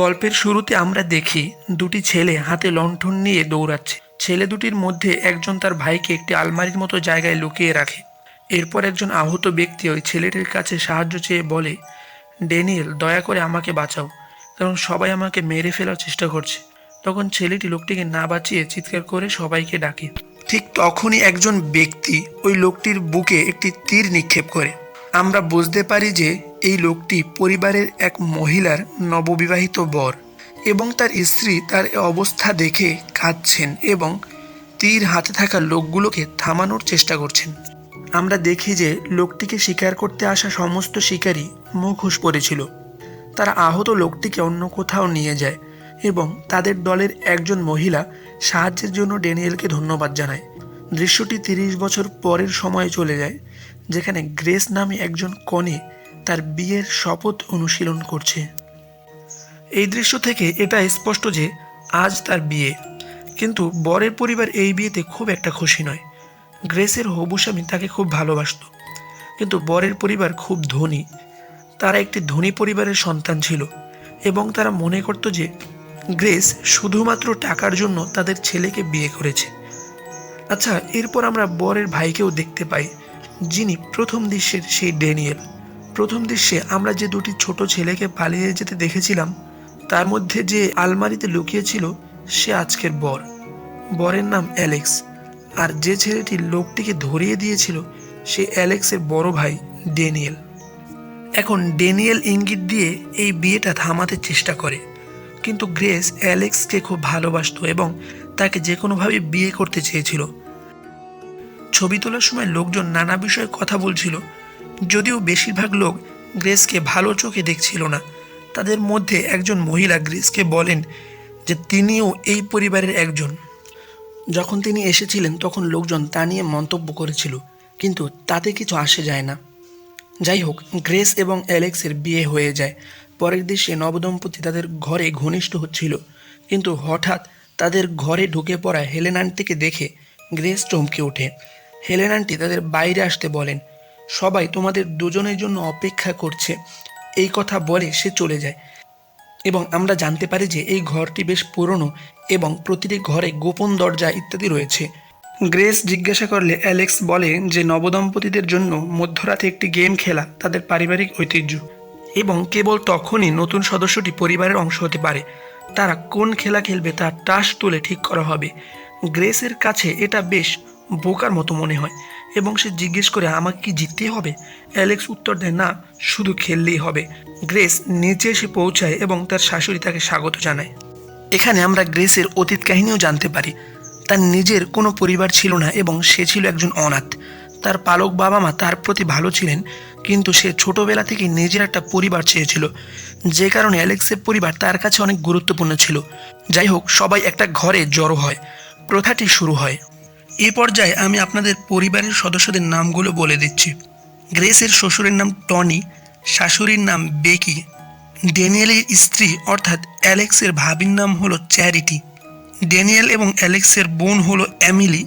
গল্পের শুরুতে আমরা দেখি দুটি ছেলে হাতে লণ্ঠন নিয়ে দৌড়াচ্ছে। ছেলে দুটির মধ্যে একজন তার ভাইকে একটি আলমারির মতো জায়গায় লুকিয়ে রাখে। এরপর একজন আহত ব্যক্তি ওই ছেলেটির কাছে সাহায্য চেয়ে বলে, ড্যানিয়েল, দয়া করে আমাকে বাঁচাও, কারণ সবাই আমাকে মেরে ফেলার চেষ্টা করছে। তখন ছেলেটি লোকটিকে না বাঁচিয়ে চিৎকার করে সবাইকে ডাকে। ঠিক তখনই একজন ব্যক্তি ওই লোকটির বুকে একটি তীর নিক্ষেপ করে। আমরা বুঝতে পারি যে এই লোকটি পরিবারের এক মহিলার নববিবাহিত বর এবং তার স্ত্রী তার অবস্থা দেখে কাঁদছেন এবং তীর হাতে থাকা লোকগুলোকে থামানোর চেষ্টা করছেন। আমরা দেখি যে লোকটিকে শিকার করতে আসা সমস্ত শিকারী মুখোশ পরেছিল। তারা আহত লোকটিকে অন্য কোথাও নিয়ে যায় এবং তাদের দলের একজন মহিলা সাহায্যের জন্য ড্যানিয়েলকে ধন্যবাদ জানায়। দৃশ্যটি 30 বছর পরের সময়ে চলে যায়, যেখানে গ্রেস নামে একজন কনে তার বিয়ের শপথ অনুশীলন করছে। এই দৃশ্য থেকে এটা স্পষ্ট যে আজ তার বিয়ে, কিন্তু বরের পরিবার এই বিয়েতে খুব একটা খুশি নয়। গ্রেসের হবু স্বামী তাকে খুব ভালোবাসত, কিন্তু বরের পরিবার খুব ধনী। তারা একটি ধনী পরিবারের সন্তান ছিল এবং তারা মনে করত যে গ্রেস শুধুমাত্র টাকার জন্য তাদের ছেলেকে বিয়ে করেছে। আচ্ছা, এরপর আমরা বরের ভাইকেও দেখতে পাই, যিনি প্রথম দৃশ্যের সেই ড্যানিয়েল। প্রথম দৃশ্যে আমরা যে দুটি ছোট ছেলেকে পালিয়ে যেতে দেখেছিলাম, তার মধ্যে যে আলমারিতে লুকিয়েছিল সে আজকের বর। বরের নাম অ্যালেক্স, আর যে ছেলেটি লোকটিকে ধরিয়ে দিয়েছিল সে অ্যালেক্সের বড় ভাই ড্যানিয়েল। এখন ড্যানিয়েল ইঙ্গিত দিয়ে এই বিয়েটা থামাতে চেষ্টা করে, কিন্তু গ্রেস অ্যালেক্সকে খুব ভালোবাসতো এবং তাকে যে কোনোভাবে বিয়ে করতে চেয়েছিল। ছবি তোলার সময় লোকজন নানা বিষয়ে কথা বলছিল, যদিও বেশিরভাগ লোক গ্রেসকে ভালো চোখে দেখছিল না। তাদের মধ্যে একজন মহিলা গ্রেসকে বলেন যে তিনিও এই পরিবারের একজন। যখন তিনি এসেছিলেন তখন লোকজন তা নিয়ে মন্তব্য করেছিল, কিন্তু তাতে কিছু আসে যায় না। যাই হোক, গ্রেস এবং অ্যালেক্সের বিয়ে হয়ে যায়। পরের দৃশ্যে নবদম্পতি তাদের ঘরে ঘনিষ্ঠ হচ্ছিল, কিন্তু হঠাৎ তাদের ঘরে ঢুকে পড়া হেলেন আন্টিকে দেখে গ্রেস চমকে ওঠে। হেলেন আন্টি তাদের বাইরে আসতে বলেন, সবাই তোমাদের দুজনের জন্য অপেক্ষা করছে। এই কথা বলে সে চলে যায় এবং আমরা জানতে পারি যে এই ঘরটি বেশ পুরনো এবং প্রতিটি ঘরে গোপন দরজা ইত্যাদি রয়েছে। গ্রেস জিজ্ঞাসা করলে অ্যালেক্স বলে যে নবদম্পতিদের জন্য মধ্যরাতে একটি গেম খেলা তাদের পারিবারিক ঐতিহ্য এবং কেবল তখনই নতুন সদস্যটি পরিবারের অংশ হতে পারে। তারা কোন খেলা খেলবে তা টাস তুলে ঠিক করা হবে। গ্রেসের কাছে এটা বেশ বোকার মতো মনে হয় এবং সে জিজ্ঞেস করে, আমাকে কি জিততে হবে? অ্যালেক্স উত্তর দেয়, না, শুধু খেললেই হবে। গ্রেস নিচে এসে পৌঁছায় এবং তার শাশুড়ি তাকে স্বাগত জানায়। এখানে আমরা গ্রেসের অতীত কাহিনীও জানতে পারি। তার নিজের কোনো পরিবার ছিল না এবং সে ছিল একজন অনাথ। তার পালক বাবা মা তার প্রতি ভালো ছিলেন, কিন্তু সে ছোটবেলা থেকে নিজের একটা পরিবার চেয়েছিল, যে কারণে অ্যালেক্সের পরিবার তার কাছে অনেক গুরুত্বপূর্ণ ছিল। যাই হোক, সবাই একটা ঘরে জড়ো হয়, প্রথাটি শুরু হয়। এই পর্যায়ে আমি আপনাদের পরিবারের সদস্যদের নামগুলো বলে দিচ্ছি। গ্রেসের শ্বশুরের নাম টনি, শাশুড়ির নাম বেকি, ড্যানিয়েলের স্ত্রী অর্থাৎ অ্যালেক্সের ভাবির নাম হলো চ্যারিটি, ড্যানিয়েল এবং অ্যালেক্সের বোন হলো এমিলি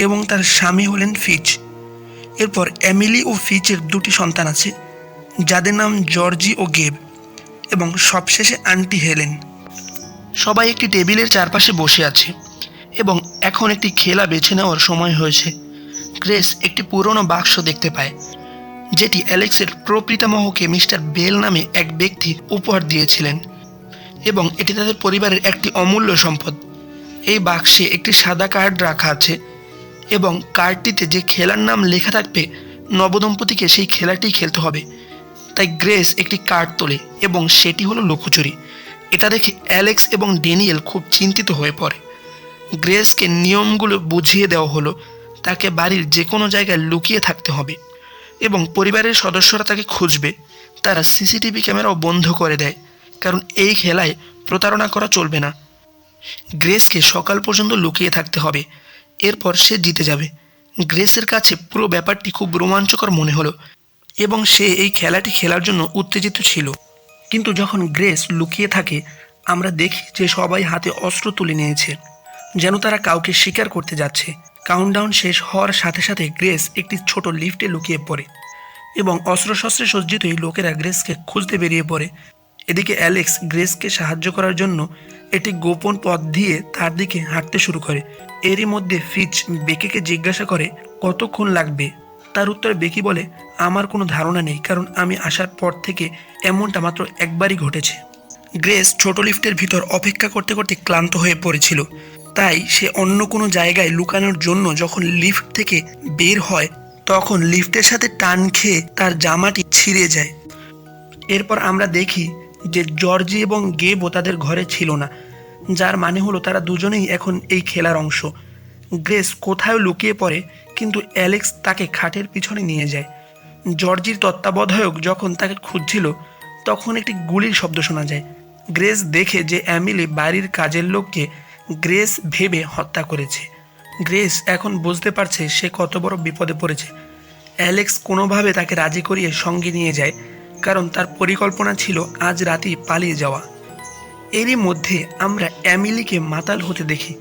এবং তার স্বামী হলেন ফিচ। এরপর এমিলি ও ফিচের দুটি সন্তান আছে, যাদের নাম জর্জি ও গেব, এবং সবশেষে আন্টি হেলেন। সবাই একটি টেবিলের চারপাশে বসে আছে এবং এখন একটি খেলা বেছে নেওয়ার সময় হয়েছে। গ্রেস একটি পুরনো বাক্স দেখতে পায়, যেটি অ্যালেক্সের প্রপিতামহকে মিস্টার বেল নামে এক ব্যক্তি উপহার দিয়েছিলেন এবং এটি তাদের পরিবারের একটি অমূল্য সম্পদ। এই বাক্সে একটি সাদা কার্ড রাখা আছে এবং কার্ডটিতে যে খেলার নাম লেখা থাকবে নবদম্পতিকে সেই খেলাটি খেলতে হবে। তাই গ্রেস একটি কার্ড তোলে এবং সেটি হলো লুকোচুরি। এটা দেখে অ্যালেক্স এবং ড্যানিয়েল খুব চিন্তিত হয়ে পড়ে। গ্রেসকে নিয়মগুলো বুঝিয়ে দেওয়া হলো, তাকে বাড়ির যে কোনো জায়গায় লুকিয়ে থাকতে হবে এবং পরিবারের সদস্যরা তাকে খুঁজবে। তারা সিসিটিভি ক্যামেরাও বন্ধ করে দেয়, কারণ এই খেলায় প্রতারণা করা চলবে না। গ্রেসকে সকাল পর্যন্ত লুকিয়ে থাকতে হবে, এরপর সে জিতে যাবে। গ্রেসের কাছে পুরো ব্যাপারটি খুব রোমাঞ্চকর মনে হলো এবং সে এই খেলাটি খেলার জন্য উত্তেজিত ছিল। কিন্তু যখন গ্রেস লুকিয়ে থাকে, আমরা দেখি যে সবাই হাতে অস্ত্র তুলে নিয়েছে, যেন তারা কাউকে শিকার করতে যাচ্ছে। কাউন্টডাউন শেষ হওয়ার সাথে সাথে গ্রেস একটি ছোট লিফটে লুকিয়ে পড়ে এবং অস্ত্রশস্ত্রে সজ্জিত এই লোকেরা গ্রেসকে খুঁজতে বেরিয়ে পড়ে এদিকে অ্যালেক্স গ্রেসকে সাহায্য করার জন্য একটি গোপন পথ দিয়ে তার দিকে হাঁটতে শুরু করে। এরই মধ্যে ফিচ বেকিকে জিজ্ঞাসা করে কতক্ষণ লাগবে। তার উত্তরে বেকি বলে, আমার কোনো ধারণা নেই, কারণ আমি আসার পর থেকে এমনটা মাত্র একবারই ঘটেছে। গ্রেস ছোট লিফটের ভিতর অপেক্ষা করতে করতে ক্লান্ত হয়ে পড়েছিল, তাই সে অন্য কোনো জায়গায় লুকানোর জন্য যখন লিফট থেকে বের হয় তখন লিফটের সাথে টান খেয়ে তার জামাটি ছিঁড়ে যায়। এরপর আমরা দেখি যে জর্জি এবং গেবও তাদের ঘরে ছিল না, যার মানে হলো তারা দুজনেই এখন এই খেলার অংশ। গ্রেস কোথাও লুকিয়ে পড়ে, কিন্তু অ্যালেক্স তাকে খাটের পিছনে নিয়ে যায়। জর্জির তত্ত্বাবধায়ক যখন তাকে খুঁজছিল তখন একটি গুলির শব্দ শোনা যায়। গ্রেস দেখে যে অ্যামিলি বাড়ির কাজের লোককে গ্রেস ভেবে হত্যা করেছে। গ্রেস এখন বুঝতে পারছে সে কত বড় বিপদে পড়েছে। অ্যালেক্স কোনোভাবে তাকে রাজি করিয়ে সঙ্গে নিয়ে যায়, কারণ তার পরিকল্পনা ছিল আজ রাতেই পালিয়ে যাওয়া। এরই মধ্যে আমরা অ্যামিলিকে মাতাল হতে দেখি,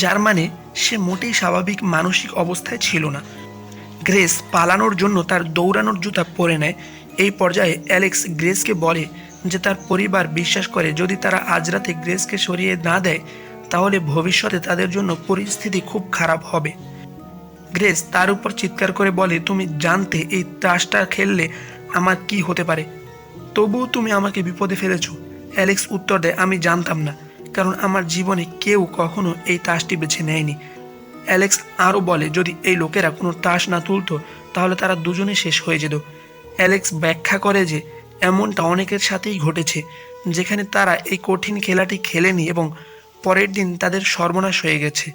যার মানে সে মোটেই স্বাভাবিক মানসিক অবস্থায় ছিল না। গ্রেস পালানোর জন্য তার দৌড়ানোর জুতা পরে নেয়। এই পর্যায়ে অ্যালেক্স গ্রেসকে বলে যে তার পরিবার বিশ্বাস করে যদি তারা আজ রাতে গ্রেসকে সরিয়ে না দেয় তাহলে ভবিষ্যতে তাদের জন্য পরিস্থিতি খুব খারাপ হবে। গ্রেস তার উপর চিৎকার করে বলে, তুমি জানতে এই তাসটা খেললে আমার কি হতে পারে, তবুও তুমি আমাকে বিপদে ফেলেছো। অ্যালেক্স উত্তর দেয়, আমি জানতাম না, কারণ আমার জীবনে কেউ কখনো এই তাসটি বেছে নেয়নি। অ্যালেক্স আরও বলে যদি এই লোকেরা কোনো তাস না তুলতো তাহলে তারা দুজনে শেষ হয়ে যেত। অ্যালেক্স ব্যাখ্যা করে যে এমনটা অনেকের সাথেই ঘটেছে, যেখানে তারা এই কঠিন খেলাটি খেলেনি এবং পরের দিন তাদের সর্বনাশ হয়ে গেছে।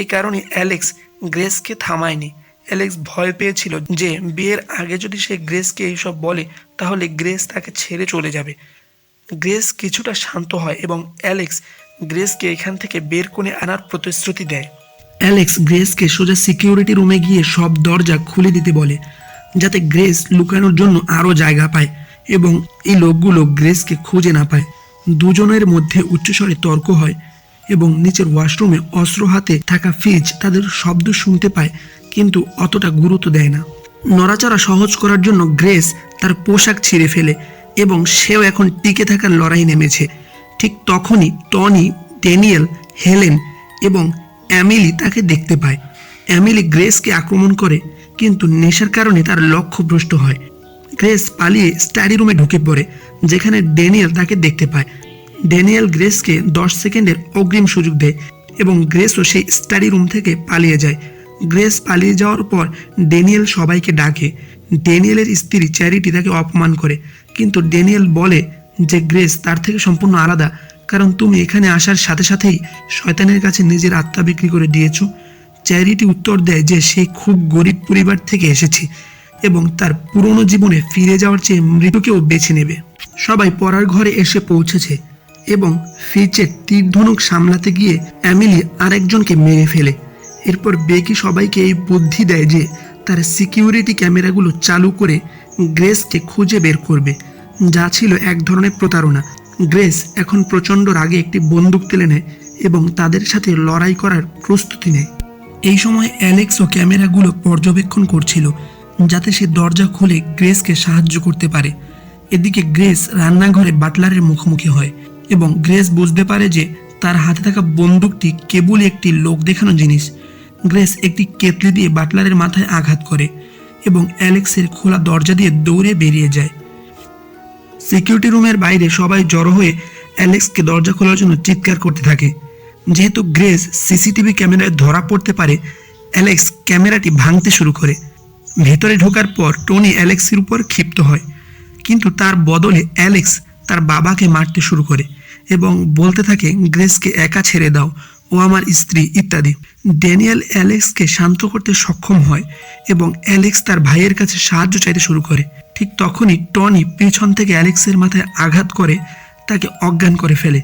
এই কারণে অ্যালেক্স গ্রেসকে থামায়নি। অ্যালেক্স ভয় পেয়েছিল যে বিয়ের আগে যদি সে গ্রেসকে এইসব বলে তাহলে গ্রেস তাকে ছেড়ে চলে যাবে। গ্রেস কিছুটা শান্ত হয় এবং অ্যালেক্স গ্রেসকে এখান থেকে বের করে আনার প্রতিশ্রুতি দেয়। অ্যালেক্স গ্রেসকে সোজা সিকিউরিটি রুমে গিয়ে সব দরজা খুলে দিতে বলে, যাতে গ্রেস লুকানোর জন্য আরও জায়গা পায় এবং এই লোকগুলো গ্রেসকে খুঁজে না পায়। দুজনের মধ্যে উচ্চস্বরে তর্ক হয় এবং নিচের ওয়াশরুমে অস্ত্র হাতে থাকা ফিজ তাদের শব্দ শুনতে পায়, কিন্তু অতটা গুরুত্ব দেয় না। নড়াচড়া সহজ করার জন্য গ্রেস তার পোশাক ছিঁড়ে ফেলে এবং সেও এখন টিকে থাকার লড়াই নেমেছে। ঠিক তখনই টনি, ড্যানিয়েল, হেলেন এবং অ্যামিলি তাকে দেখতে পায়। অ্যামিলি গ্রেসকে আক্রমণ করে, কিন্তু নেশার কারণে তার লক্ষ্যভ্রষ্ট হয়। গ্রেস পালিয়ে স্টাডি রুমে ঢুকে পড়ে, যেখানে ড্যানিয়েল তাকে দেখতে পায়। ড্যানিয়েল গ্রেসকে 10 সেকেন্ডের অগ্রিম সুযোগ দেয় এবং গ্রেসও সেই স্টাডি রুম থেকে পালিয়ে যায়। গ্রেস পালিয়ে যাওয়ার পর ড্যানিয়েল সবাইকে ডাকে। ড্যানিয়েলের স্ত্রী চ্যারিটি তাকে অপমান করে, কিন্তু ড্যানিয়েল বলে যে গ্রেস তার থেকে সম্পূর্ণ আলাদা, কারণ তুমি এখানে আসার সাথে সাথেই শয়তানের কাছে নিজের আত্মা বিক্রি করে দিয়েছো। চ্যারিটি উত্তর দেয় যে সে খুব গরিব পরিবার থেকে এসেছে এবং তার পুরনো জীবনে ফিরে যাওয়ার চেয়ে মৃত্যুকেও বেছে নেবে। সবাই পড়ার ঘরে এসে পৌঁছেছে এবং ফিচের তীরধনুক সামলাতে গিয়ে অ্যামিলি আরেকজনকে মেরে ফেলে। এরপর বেকি সবাইকে এই বুদ্ধি দেয় যে তার সিকিউরিটি ক্যামেরাগুলো চালু করে গ্রেসকে খুঁজে বের করবে, যা ছিল এক ধরনের প্রতারণা। গ্রেস এখন প্রচণ্ড রাগে একটি বন্দুক তুলে নেয় এবং তাদের সাথে লড়াই করার প্রস্তুতি নেয়। এই সময় অ্যালেক্সও ক্যামেরাগুলো পর্যবেক্ষণ করছিল, যাতে সে দরজা খুলে গ্রেসকে সাহায্য করতে পারে। এদিকে গ্রেস রান্নাঘরে বাটলারের মুখোমুখি হয় এবং গ্রেস বুঝতে পারে যে তার হাতে থাকা বন্দুকটি কেবলই একটি লোক দেখানো জিনিস। গ্রেস একটি কেতলি দিয়ে বাটলারের মাথায় আঘাত করে এবং অ্যালেক্সের খোলা দরজা দিয়ে দৌড়ে বেরিয়ে যায়। সিকিউরিটি রুমের বাইরে সবাই জড়ো হয়ে অ্যালেক্সকে দরজা খোলার জন্য চিৎকার করতে থাকে। যেহেতু গ্রেস সিসিটিভি ক্যামেরায় ধরা পড়তে পারে, অ্যালেক্স ক্যামেরাটি ভাঙতে শুরু করে। ভেতরে ঢোকার পর টনি অ্যালেক্সের উপর ক্ষিপ্ত হয়, কিন্তু তার বদলে অ্যালেক্স তার বাবাকে মারতে শুরু করে এবং বলতে থাকে গ্রেসকে একা ছেড়ে দাও, ও আমার স্ত্রী ইত্যাদি। ড্যানিয়েল অ্যালেক্সকে শান্ত করতে সক্ষম হয় এবং অ্যালেক্স তার ভাইয়ের কাছে সাহায্য চাইতে শুরু করে। ঠিক তখনই টনি পিছন থেকে অ্যালেক্সের মাথায় আঘাত করে তাকে অজ্ঞান করে ফেলে।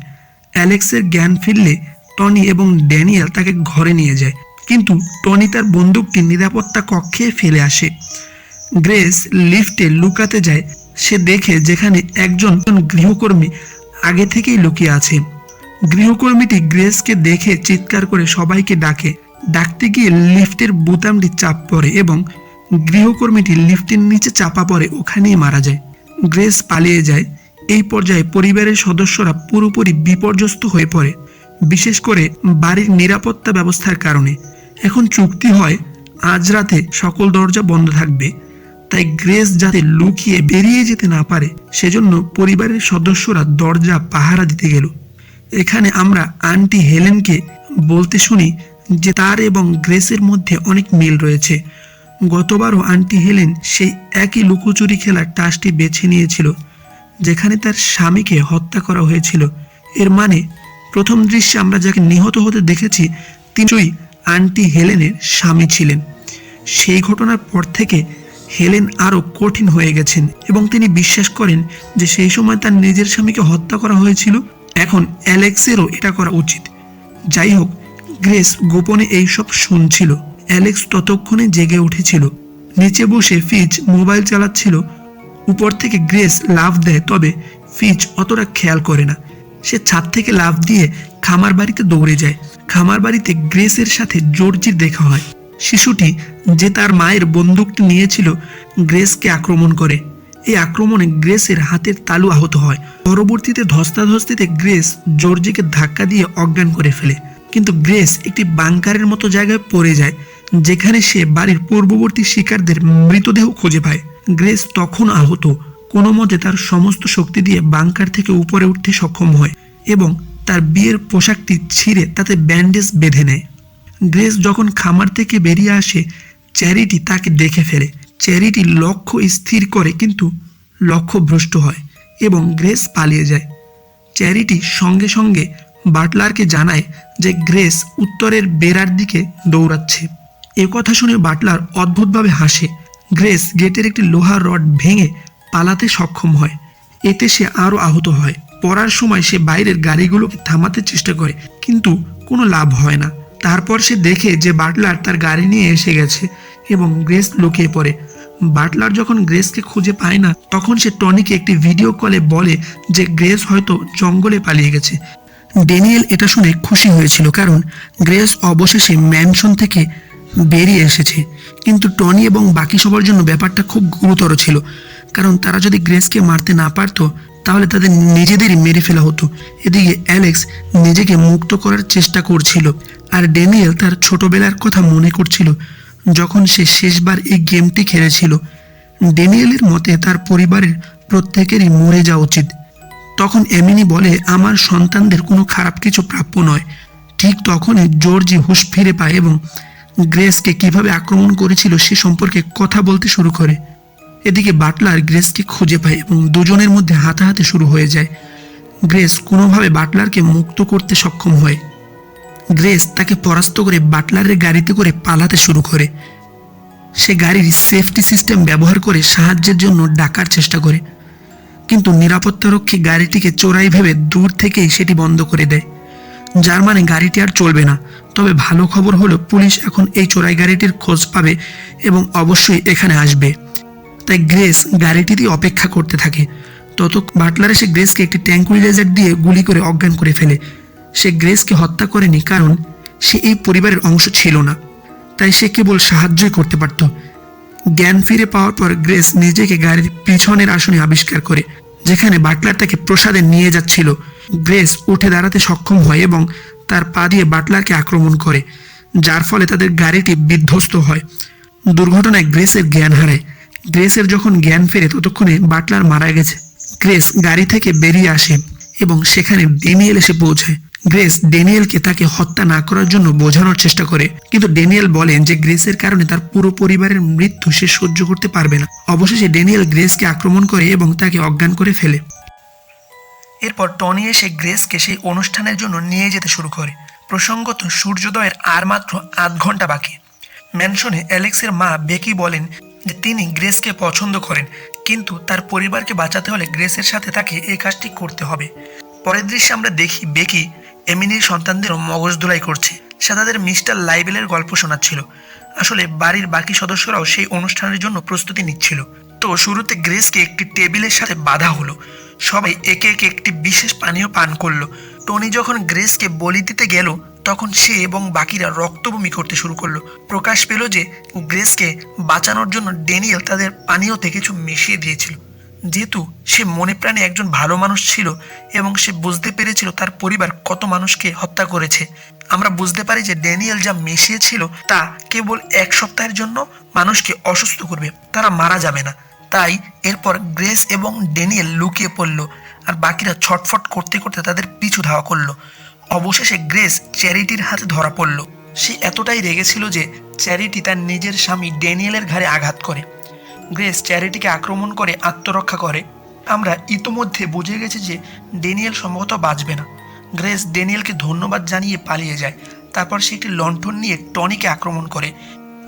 অ্যালেক্সের জ্ঞান ফিরলে টনি এবং ড্যানিয়েল তাকে ঘরে নিয়ে যায়, কিন্তু টনি তার বন্দুকটি নিরাপত্তা কক্ষে ফেলে আসে। গ্রেস লিফটে লুকাতে যায়। সে দেখে যেখানে একজন গৃহকর্মী আগে থেকেই লুকিয়ে আছে। গৃহকর্মীটি গ্রেসকে দেখে চিৎকার করে সবাইকে ডাকতে গিয়ে লিফটের বোতামটি চাপ পড়ে এবং গৃহকর্মীটি লিফটের নিচে চাপা পড়ে ওখানেই মারা যায়। গ্রেস পালিয়ে যায় এই পর্যায়ে পরিবারের সদস্যরা পুরোপুরি বিপর্যস্ত হয়ে পড়ে, বিশেষ করে বাড়ির নিরাপত্তা ব্যবস্থার কারণে। এখন চুক্তি হয় আজ রাতে সকল দরজা বন্ধ থাকবে, তাই গ্রেস যাতে লুকিয়ে বেরিয়ে যেতে না পারে সেজন্য পরিবারের সদস্যরা দরজা পাহারা দিতে গেল। এখানে আমরা আন্টি হেলেনকে বলতে শুনি যে তার এবং গ্রেসের মধ্যে অনেক মিল রয়েছে। গতবারও আন্টি হেলেন সেই একই লুকোচুরি খেলার টাসটি বেছে নিয়েছিল যেখানে তার স্বামীকে হত্যা করা হয়েছিল। এর মানে প্রথম দৃশ্যে আমরা যাকে নিহত হতে দেখেছি তিনিই আন্টি হেলেনের স্বামী ছিলেন। সেই ঘটনার পর থেকে হেলেন আরও কঠিন হয়ে গেছেন এবং তিনি বিশ্বাস করেন যে সেই সময় তার নিজের স্বামীকে হত্যা করা হয়েছিল, এখন অ্যালেক্সেরও এটা করা উচিত। যাই হোক, গ্রেস গোপনে এইসব শুনছিল। অ্যালেক্স ততক্ষণে জেগে উঠেছিল। নিচে বসে ফিচ মোবাইল চালাচ্ছিল। উপর থেকে গ্রেস লাফ দেয়, তবে ফিচ অতটা খেয়াল করে না। সে ছাদ থেকে লাফ দিয়ে খামার বাড়িতে দৌড়ে যায়। খামার বাড়িতে গ্রেসের সাথে জর্জির দেখা হয়। শিশুটি যে তার মায়ের বন্দুকটি নিয়েছিল গ্রেসকে আক্রমণ করে। এই আক্রমণে গ্রেসের হাতের তালু আহত হয়। পরবর্তীতে ধস্তাধস্তিতে গ্রেস জর্জিকে ধাক্কা দিয়ে অজ্ঞান করে ফেলে, কিন্তু গ্রেস একটি বাংকারের মতো জায়গায় পড়ে যায় যেখানে সে বাড়ির পূর্ববর্তী শিকারদের মৃতদেহ খুঁজে পায়। গ্রেস তখন আহত, কোনো মতে তার সমস্ত শক্তি দিয়ে বাংকার থেকে উপরে উঠতে সক্ষম হয় এবং তার বিয়ের পোশাকটি ছিঁড়ে তাতে ব্যান্ডেজ বেঁধে নেয়। গ্রেস যখন খামার থেকে বেরিয়ে আসে, চ্যারিটি তাকে দেখে ফেলে। চ্যারিটি লক্ষ্য স্থির করে কিন্তু লক্ষ্য ভ্রষ্ট হয় এবং গ্রেস পালিয়ে যায়। চ্যারিটি সঙ্গে সঙ্গে বাটলারকে জানায় যে গ্রেস উত্তরের বেড়ার দিকে দৌড়াচ্ছে। এ কথা শুনে বাটলার অদ্ভুতভাবে হাসে। গ্রেস গেটের একটি লোহার রড ভেঙে পালাতে সক্ষম হয়, এতে সে আরও আহত হয়। পড়ার সময় সে বাইরের গাড়িগুলোকে থামাতে চেষ্টা করে, কিন্তু কোনো লাভ হয় না। তারপর সে দেখে যে বাটলার তার গাড়ি নিয়ে এসে গেছে এবং গ্রেস লুকিয়ে পড়ে। বাটলার যখন গ্রেসকে খুঁজে পায় না, তখন সে টনিকে একটি ভিডিও কলে বলে যে গ্রেস হয়তো জঙ্গলে পালিয়ে গেছে। ড্যানিয়েল এটা শুনে খুশি হয়েছিল, কারণ গ্রেস অবশেষে ম্যানশন থেকে বেরিয়ে এসেছে। কিন্তু টনি এবং বাকি সবার জন্য ব্যাপারটা খুব গুরুতর ছিল, কারণ তারা যদি গ্রেসকে মারতে না পারত তাহলে তাদের নিজেদেরই মেরে ফেলা হতো। এদিকে অ্যালেক্স নিজেকে মুক্ত করার চেষ্টা করছিল, আর ড্যানিয়েল তার ছোটবেলার কথা মনে করছিল যখন সে শেষবার এই গেমটি খেলেছিল। ড্যানিয়েলের মতে তার পরিবারের প্রত্যেকেরই মরে যাওয়া উচিত। তখন এমিনি বলে, আমার সন্তানদের কোনো খারাপ কিছু প্রাপ্য নয়। ঠিক তখনই জর্জি হুঁশ ফিরে পায় এবং গ্রেসকে কিভাবে আক্রমণ করেছিল সে সম্পর্কে কথা বলতে শুরু করে। এদিকে বাটলার গ্রেসকে খুঁজে পায় এবং দুজনের মধ্যে হাতাহাতি শুরু হয়ে যায়। গ্রেস কোনোভাবে বাটলারকে মুক্ত করতে সক্ষম হয়। গ্রেস তাকে পরাস্ত করে বাটলারের গাড়িতে করে পালাতে শুরু করে। সে গাড়ির সেফটি সিস্টেম ব্যবহার করে সাহায্যের জন্য ডাকার চেষ্টা করে, কিন্তু নিরাপত্তারক্ষী গাড়িটিকে চোরাই ভেবে দূর থেকেই সেটি বন্ধ করে দেয়, যার মানে গাড়িটি আর চলবে না। তবে ভালো খবর হলো পুলিশ এখন এই চোরাই গাড়িটির খোঁজ পাবে এবং অবশ্যই এখানে আসবে। তাই গ্রেস গাড়িটিতে অপেক্ষা করতে থাকে। তত বাটলার এসে গ্রেসকে একটি ট্যাঙ্কুইলাইজার দিয়ে গুলি করে অজ্ঞান করে ফেলে। সে গ্রেসকে হত্যা করেনি, কারণ সে এই পরিবারের অংশ ছিল না, তাই সে কেবল সাহায্যই করতে পারত। জ্ঞান ফিরে পাওয়ার পর গ্রেস নিজেকে গাড়ির পিছনের আসনে আবিষ্কার করে, যেখানে বাটলার তাকে প্রসাদে নিয়ে যাচ্ছিল। গ্রেস উঠে দাঁড়াতে সক্ষম হয় এবং তার পা দিয়ে বাটলারকে আক্রমণ করে, যার ফলে তাদের গাড়িটি বিধ্বস্ত হয়। দুর্ঘটনায় গ্রেসের জ্ঞান হারায়। গ্রেসের যখন জ্ঞান ফেরে ততক্ষণে বাটলার মারা গেছে। গ্রেস গাড়ি থেকে বেরিয়ে আসে এবং সেখানে ড্যানিয়েল এসে পৌঁছায়। গ্রেস ড্যানিয়েলকে তাকে হত্যা না করার জন্য বোঝানোর চেষ্টা করে, কিন্তু ড্যানিয়েল বলেন যে গ্রেসের কারণে তার পুরো পরিবারের মৃত্যু সে সহ্য করতে পারবে না। অবশেষে ড্যানিয়েল গ্রেসকে আক্রমণ করে এবং তাকে অজ্ঞান করে ফেলে। এরপর টনি এসে গ্রেসকে সেই অনুষ্ঠানের জন্য নিয়ে যেতে শুরু করে। প্রসঙ্গত সূর্যোদয়ের আর মাত্র আধ ঘন্টা বাকি। ম্যানশনে অ্যালেক্সের মা বেকি বলেন যে তিনি গ্রেসকে পছন্দ করেন, কিন্তু তার পরিবারকে বাঁচাতে হলে গ্রেসের সাথে তাকে এই কাজটি করতে হবে। পরের দৃশ্যে আমরা দেখি বেকি এমিনির সন্তানদেরও মগজ ধোলাই করছে। সে তাদের মিস্টার লাইবেলের গল্প শোনাচ্ছিল। আসলে বাড়ির বাকি সদস্যরাও সেই অনুষ্ঠানের জন্য প্রস্তুতি নিচ্ছিল। তো শুরুতে গ্রেসকে একটি টেবিলের সাথে বাঁধা হলো। সবাই একে একে একটি বিশেষ পানীয় পান করলো। টনি যখন গ্রেসকে বলি দিতে গেল তখন সে এবং বাকিরা রক্তবমি করতে শুরু করলো। প্রকাশ পেল যে গ্রেসকে বাঁচানোর জন্য ড্যানিয়েল তাদের পানীয়তে কিছু মিশিয়ে দিয়েছিল, যেহেতু সে মনে প্রাণে একজন ভালো মানুষ ছিল এবং সে বুঝতে পেরেছিল তার পরিবার কত মানুষকে হত্যা করেছে, আমরা বুঝতে পারি যে ড্যানিয়েল যা মিশিয়েছিল তা কেবল এক সপ্তাহের জন্য মানুষকে অসুস্থ করবে, তারা মারা যাবে না। তাই এরপর গ্রেস এবং ড্যানিয়েল লুকিয়ে পড়ল, আর বাকিরা ছটফট করতে করতে তাদের পিছু ধাওয়া করলো। অবশেষে গ্রেস চ্যারিটির হাতে ধরা পড়ল। সে এতটাই রেগেছিল যে চ্যারিটি তার নিজের স্বামী ড্যানিয়েলের ঘাড়ে আঘাত করে। গ্রেস চ্যারিটিকে আক্রমণ করে আত্মরক্ষা করে। আমরা ইতোমধ্যে বুঝে গেছি যে ড্যানিয়েল সম্ভবত বাঁচবে না। গ্রেস ড্যানিয়েলকে ধন্যবাদ জানিয়ে পালিয়ে যায়। তারপর সে একটি লণ্ঠন নিয়ে টনিকে আক্রমণ করে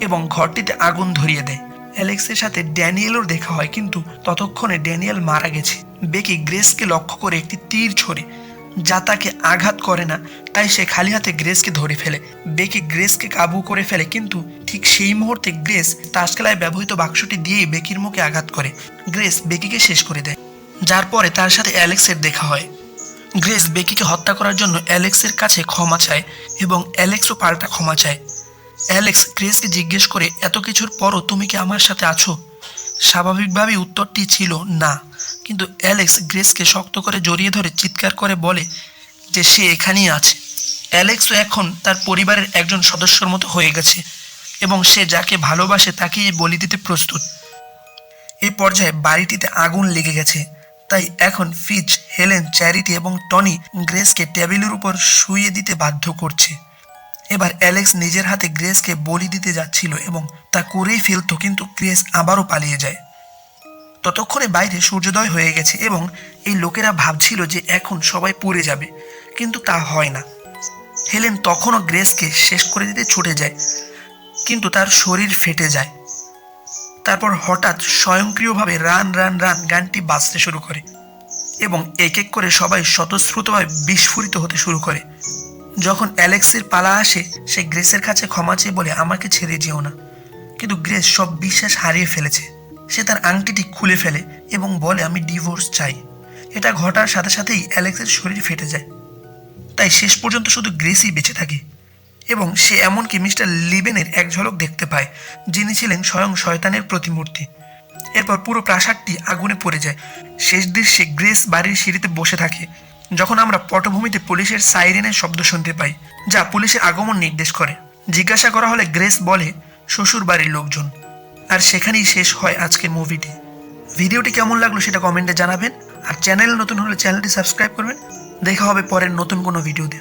এবং ঘরটিতে আগুন ধরিয়ে দেয়। অ্যালেক্সের সাথে ড্যানিয়েলও দেখা হয়, কিন্তু ততক্ষণে ড্যানিয়েল মারা গেছে। বেকি গ্রেসকে লক্ষ্য করে একটি তীর ছোড়ে, যা তাকে আঘাত করে না, তাই সে খালি হাতে গ্রেসকে ধরে ফেলে। বেকি গ্রেসকে কাবু করে ফেলে, কিন্তু ঠিক সেই মুহূর্তে গ্রেস তাস খেলায় ব্যবহৃত বাক্সটি দিয়েই বেকির মুখে আঘাত করে। গ্রেস বেকিকে শেষ করে দেয়, যার পরে তার সাথে অ্যালেক্সের দেখা হয়। গ্রেস বেকিকে হত্যা করার জন্য অ্যালেক্সের কাছে ক্ষমা চায় এবং অ্যালেক্সও পাল্টা ক্ষমা চায়। অ্যালেক্স গ্রেসকে জিজ্ঞেস করে, এত কিছুর পরও তুমি কি আমার সাথে আছো? স্বাভাবিকভাবেই উত্তরটি ছিল না, কিন্তু অ্যালেক্স গ্রেসকে শক্ত করে জড়িয়ে ধরে চিৎকার করে বলে যে সে এখানেই আছে। অ্যালেক্সও এখন তার পরিবারের একজন সদস্যর মতো হয়ে গেছে এবং সে যাকে ভালোবাসে তাকেই বলি দিতে প্রস্তুত। এই পর্যায়ে বাড়িটিতে আগুন লেগে গেছে, তাই এখন ফিচ, হেলেন, চ্যারিটি এবং টনি গ্রেসকে টেবিলের উপর শুইয়ে দিতে বাধ্য করছে। এবার অ্যালেক্স নিজের হাতে গ্রেসকে বলি দিতে যাচ্ছিল এবং তা করেই ফেলত, কিন্তু গ্রেস আবারও পালিয়ে যায়। ততক্ষণে বাইরে সূর্যোদয় হয়ে গেছে এবং এই লোকেরা ভাবছিল যে এখন সবাই পুড়ে যাবে, কিন্তু তা হয় না। হেলেন তখনও গ্রেসকে শেষ করে দিতে ছুটে যায়, কিন্তু তার শরীর ফেটে যায়। তারপর হঠাৎ স্বয়ংক্রিয়ভাবে রান রান রান গানটি বাজতে শুরু করে এবং এক এক করে সবাই স্বতঃস্ফূর্তভাবে বিস্ফোরিত হতে শুরু করে। যখন অ্যালেক্সের পালা আসে, সে গ্রেসের কাছে ক্ষমা চেয়ে বলে, আমাকে ছেড়ে যেও না। কিন্তু গ্রেস সব বিশ্বাস হারিয়ে ফেলেছে। সে তার আংটিটি খুলে ফেলে এবং বলে, আমি ডিভোর্স চাই। এটা ঘটার সাথে সাথেই অ্যালেক্সের শরীর ফেটে যায়। তাই শেষ পর্যন্ত শুধু গ্রেসই বেঁচে থাকে এবং সে এমনকি মিস্টার লিবেনের এক ঝলক দেখতে পায়, যিনি ছিলেন স্বয়ং শয়তানের প্রতিমূর্তি। এরপর পুরো প্রাসাদটি আগুনে পড়ে যায়। শেষ দৃশ্যে গ্রেস বাড়ির সিঁড়িতে বসে থাকে, যখন আমরা পটভূমিতে পুলিশের সাইরেনের শব্দ শুনতে পাই, যা পুলিশের আগমন নির্দেশ করে। জিজ্ঞাসা করা হলে গ্রেস বলে, শ্বশুর বাড়ির লোকজন। আর সেখানেই শেষ হয় আজকের মুভিটি। ভিডিওটি কেমন লাগলো সেটা কমেন্টে জানাবেন, আর চ্যানেল নতুন হলে চ্যানেলটি সাবস্ক্রাইব করবেন। দেখা হবে পরের নতুন কোনো ভিডিওতে।